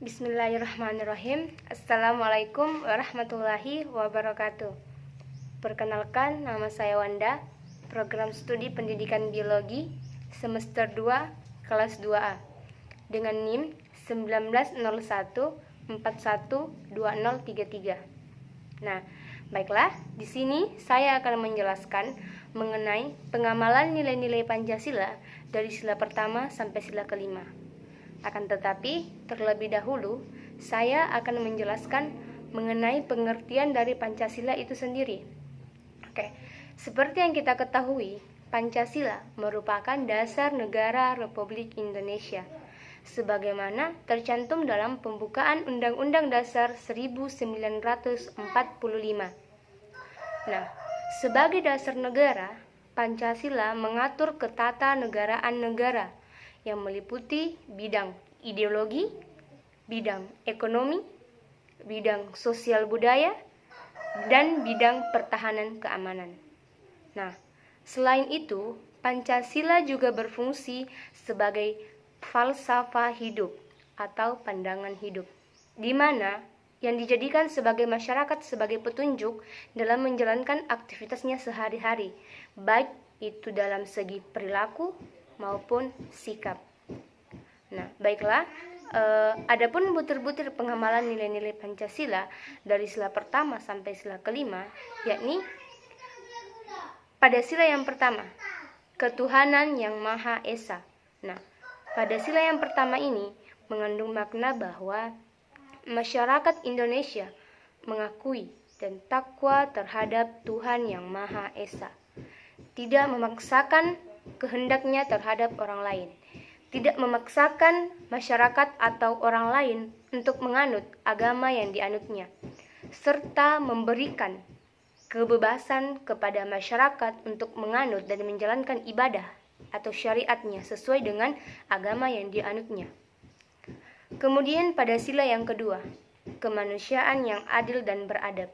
Bismillahirrahmanirrahim. Assalamualaikum warahmatullahi wabarakatuh. Perkenalkan, nama saya Wanda, program studi pendidikan biologi semester 2 kelas 2A dengan NIM 1901412033. Nah, baiklah, di sini saya akan menjelaskan mengenai pengamalan nilai-nilai Pancasila dari sila pertama sampai sila kelima. Akan tetapi, terlebih dahulu, saya akan menjelaskan mengenai pengertian dari Pancasila itu sendiri. Oke, seperti yang kita ketahui, Pancasila merupakan dasar negara Republik Indonesia, sebagaimana tercantum dalam pembukaan Undang-Undang Dasar 1945. Nah, sebagai dasar negara, Pancasila mengatur ketatanegaraan negara yang meliputi bidang ideologi, bidang ekonomi, bidang sosial budaya, dan bidang pertahanan keamanan. Nah, selain itu, Pancasila juga berfungsi sebagai falsafah hidup atau pandangan hidup, di mana yang dijadikan sebagai masyarakat sebagai petunjuk dalam menjalankan aktivitasnya sehari-hari, baik itu dalam segi perilaku maupun sikap. Nah, baiklah, adapun butir-butir pengamalan nilai-nilai Pancasila dari sila pertama sampai sila kelima, yakni pada sila yang pertama, ketuhanan yang Maha Esa. Nah, pada sila yang pertama ini mengandung makna bahwa masyarakat Indonesia mengakui dan takwa terhadap Tuhan yang Maha Esa, tidak memaksakan kehendaknya terhadap orang lain, tidak memaksakan masyarakat atau orang lain untuk menganut agama yang dianutnya, serta memberikan kebebasan kepada masyarakat untuk menganut dan menjalankan ibadah atau syariatnya sesuai dengan agama yang dianutnya. Kemudian pada sila yang kedua, kemanusiaan yang adil dan beradab.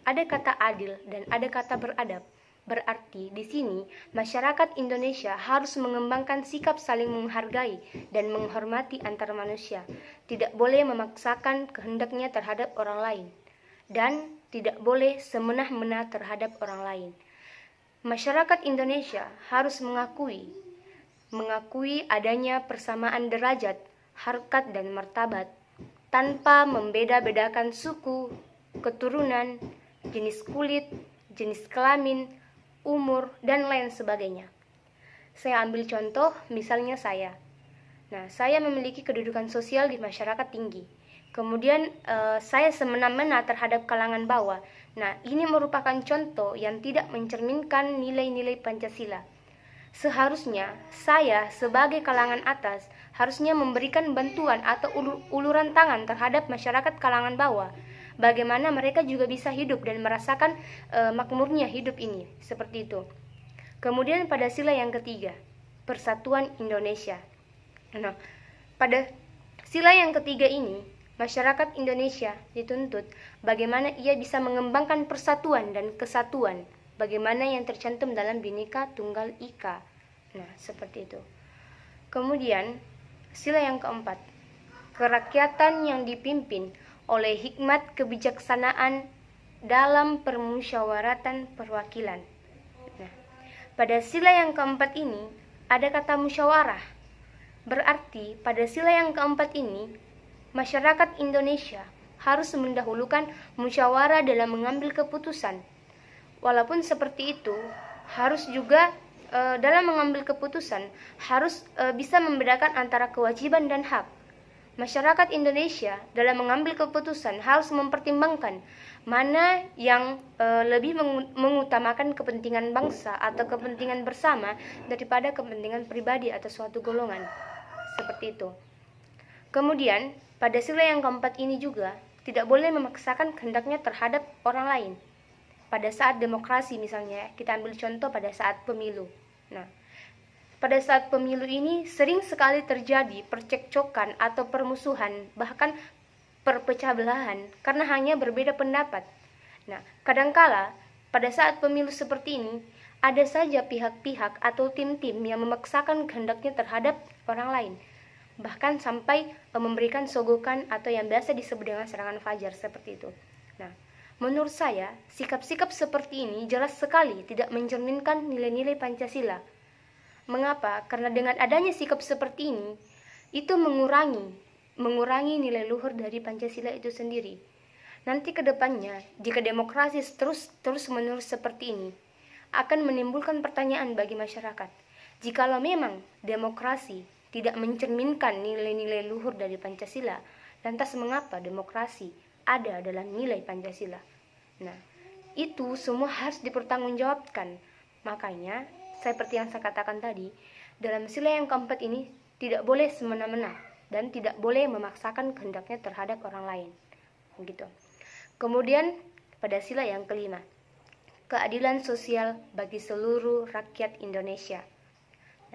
Ada kata adil dan ada kata beradab. Berarti di sini masyarakat Indonesia harus mengembangkan sikap saling menghargai dan menghormati antar manusia, tidak boleh memaksakan kehendaknya terhadap orang lain, dan tidak boleh semena-mena terhadap orang lain. Masyarakat Indonesia harus mengakui adanya persamaan derajat, harkat dan martabat, tanpa membeda-bedakan suku, keturunan, jenis kulit, jenis kelamin, umur, dan lain sebagainya. Saya ambil contoh, misalnya saya. Nah, saya memiliki kedudukan sosial di masyarakat tinggi. Kemudian saya semena-mena terhadap kalangan bawah. Nah, ini merupakan contoh yang tidak mencerminkan nilai-nilai Pancasila. Seharusnya saya sebagai kalangan atas harusnya memberikan bantuan atau uluran tangan terhadap masyarakat kalangan bawah, bagaimana mereka juga bisa hidup dan merasakan makmurnya hidup ini, seperti itu. Kemudian pada sila yang ketiga, persatuan Indonesia. Nah, pada sila yang ketiga ini, masyarakat Indonesia dituntut bagaimana ia bisa mengembangkan persatuan dan kesatuan, bagaimana yang tercantum dalam Bhinneka Tunggal Ika. Nah, seperti itu. Kemudian, sila yang keempat, kerakyatan yang dipimpin oleh hikmat kebijaksanaan dalam permusyawaratan perwakilan. Nah, pada sila yang keempat ini ada kata musyawarah. Berarti pada sila yang keempat ini masyarakat Indonesia harus mendahulukan musyawarah dalam mengambil keputusan. Walaupun seperti itu, harus juga dalam mengambil keputusan harus bisa membedakan antara kewajiban dan hak. Masyarakat Indonesia dalam mengambil keputusan harus mempertimbangkan mana yang lebih mengutamakan kepentingan bangsa atau kepentingan bersama daripada kepentingan pribadi atau suatu golongan. Seperti itu. Kemudian, pada sila yang keempat ini juga tidak boleh memaksakan kehendaknya terhadap orang lain. Pada saat demokrasi misalnya, kita ambil contoh pada saat pemilu. Nah, pada saat pemilu ini sering sekali terjadi percekcokan atau permusuhan, bahkan perpecah belahan karena hanya berbeda pendapat. Nah, kadangkala pada saat pemilu seperti ini, ada saja pihak-pihak atau tim-tim yang memaksakan kehendaknya terhadap orang lain. bahkan sampai memberikan sogokan atau yang biasa disebut dengan serangan fajar seperti itu. Nah, menurut saya sikap-sikap seperti ini jelas sekali tidak mencerminkan nilai-nilai Pancasila. Mengapa? Karena dengan adanya sikap seperti ini, itu mengurangi nilai luhur dari Pancasila itu sendiri. Nanti ke depannya, jika demokrasi terus-menerus seperti ini, akan menimbulkan pertanyaan bagi masyarakat. Jikalau memang demokrasi tidak mencerminkan nilai-nilai luhur dari Pancasila, lantas mengapa demokrasi ada dalam nilai Pancasila? Nah, itu semua harus dipertanggungjawabkan. Makanya, seperti yang saya katakan tadi, dalam sila yang keempat ini tidak boleh semena-mena dan tidak boleh memaksakan kehendaknya terhadap orang lain. Begitu. Kemudian pada sila yang kelima, keadilan sosial bagi seluruh rakyat Indonesia.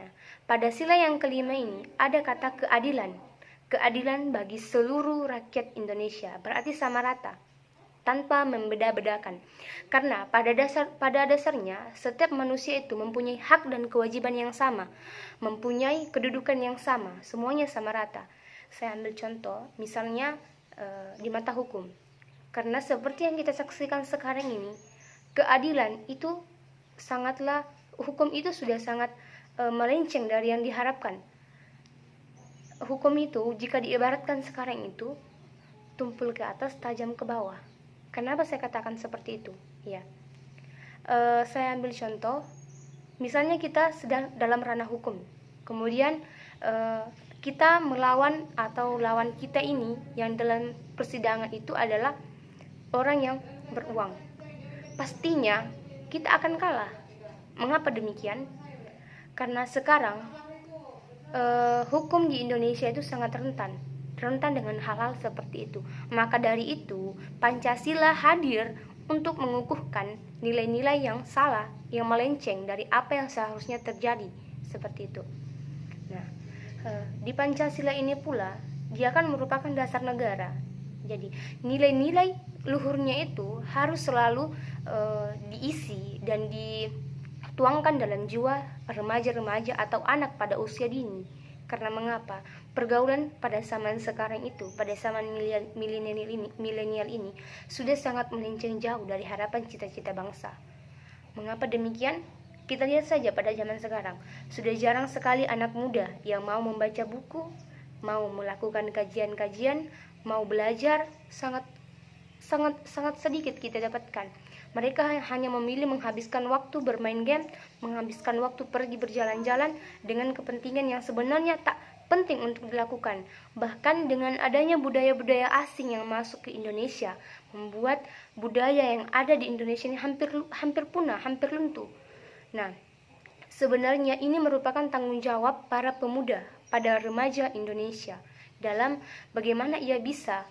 Nah, pada sila yang kelima ini ada kata keadilan. Keadilan bagi seluruh rakyat Indonesia, berarti sama rata, tanpa membeda-bedakan. Karena pada dasarnya setiap manusia itu mempunyai hak dan kewajiban yang sama, mempunyai kedudukan yang sama, semuanya sama rata. Saya ambil contoh, misalnya di mata hukum. Karena seperti yang kita saksikan sekarang ini, keadilan itu sangatlah, hukum itu sudah sangat melenceng dari yang diharapkan. Hukum itu jika diibaratkan sekarang itu tumpul ke atas, tajam ke bawah. Kenapa saya katakan seperti itu? Ya, saya ambil contoh, misalnya kita sedang dalam ranah hukum, kemudian kita melawan atau lawan kita ini yang dalam persidangan itu adalah orang yang beruang. Pastinya kita akan kalah. Mengapa demikian? Karena sekarang hukum di Indonesia itu sangat rentan dengan hal-hal seperti itu. Maka dari itu, Pancasila hadir untuk mengukuhkan nilai-nilai yang salah, yang melenceng dari apa yang seharusnya terjadi, seperti itu. Nah, di Pancasila ini pula, dia kan merupakan dasar negara. Jadi, nilai-nilai luhurnya itu harus selalu diisi dan dituangkan dalam jiwa remaja-remaja atau anak pada usia dini. Karena mengapa? Pergaulan pada zaman sekarang itu, pada zaman milenial ini sudah sangat melenceng jauh dari harapan cita-cita bangsa. Mengapa demikian? Kita lihat saja pada zaman sekarang, sudah jarang sekali anak muda yang mau membaca buku, mau melakukan kajian-kajian, mau belajar, sangat sedikit kita dapatkan. Mereka hanya memilih menghabiskan waktu bermain game, menghabiskan waktu pergi berjalan-jalan dengan kepentingan yang sebenarnya tak penting untuk dilakukan. Bahkan dengan adanya budaya-budaya asing yang masuk ke Indonesia, membuat budaya yang ada di Indonesia ini hampir punah, hampir luntur. Nah, sebenarnya ini merupakan tanggung jawab para pemuda, pada remaja Indonesia dalam bagaimana ia bisa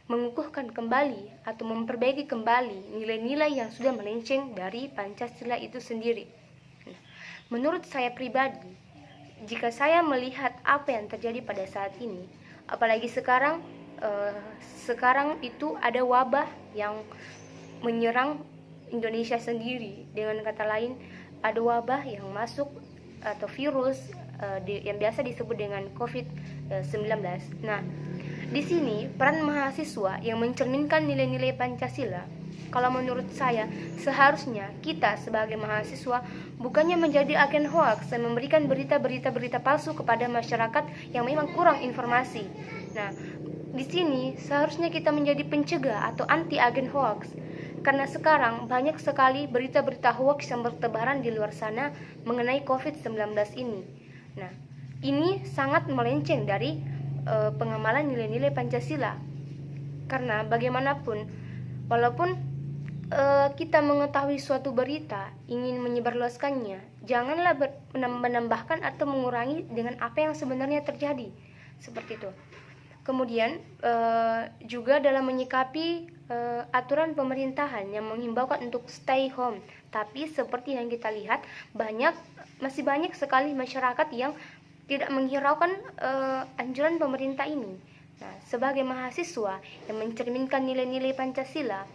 mengukuhkan kembali atau memperbaiki kembali nilai-nilai yang sudah melenceng dari Pancasila itu sendiri. Nah, menurut saya pribadi, jika saya melihat apa yang terjadi pada saat ini, apalagi sekarang itu ada wabah yang menyerang Indonesia sendiri. Dengan kata lain, ada wabah yang masuk atau virus yang biasa disebut dengan COVID-19. Nah, di sini peran mahasiswa yang mencerminkan nilai-nilai Pancasila, kalau menurut saya seharusnya kita sebagai mahasiswa bukannya menjadi agen hoaks dan memberikan berita-berita palsu kepada masyarakat yang memang kurang informasi. Nah, di sini seharusnya kita menjadi pencegah atau anti agen hoaks. Karena sekarang banyak sekali berita-berita hoaks yang bertebaran di luar sana mengenai COVID-19 ini. Nah, ini sangat melenceng dari pengamalan nilai-nilai Pancasila. Karena bagaimanapun, walaupun kita mengetahui suatu berita, ingin menyebarluaskannya, janganlah menambahkan atau mengurangi dengan apa yang sebenarnya terjadi. Seperti itu. Kemudian juga dalam menyikapi aturan pemerintahan yang menghimbaukan untuk stay home. Tapi seperti yang kita lihat, masih banyak sekali masyarakat yang tidak menghiraukan anjuran pemerintah ini. Nah, sebagai mahasiswa yang mencerminkan nilai-nilai Pancasila,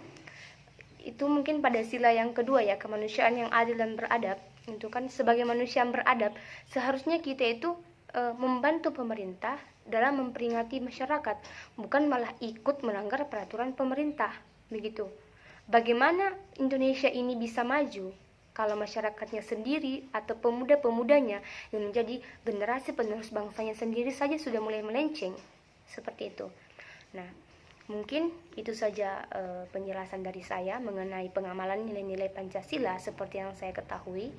itu mungkin pada sila yang kedua ya, kemanusiaan yang adil dan beradab. Itu kan sebagai manusia yang beradab, seharusnya kita itu membantu pemerintah dalam memperingati masyarakat, bukan malah ikut melanggar peraturan pemerintah, begitu. Bagaimana Indonesia ini bisa maju kalau masyarakatnya sendiri atau pemuda-pemudanya yang menjadi generasi penerus bangsanya sendiri saja sudah mulai melenceng, seperti itu. Nah, mungkin itu saja penjelasan dari saya mengenai pengamalan nilai-nilai Pancasila seperti yang saya ketahui.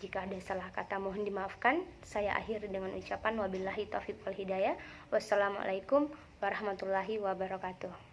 Jika ada salah kata mohon dimaafkan. Saya akhiri dengan ucapan wabillahi taufiq wal hidayah. Wassalamualaikum warahmatullahi wabarakatuh.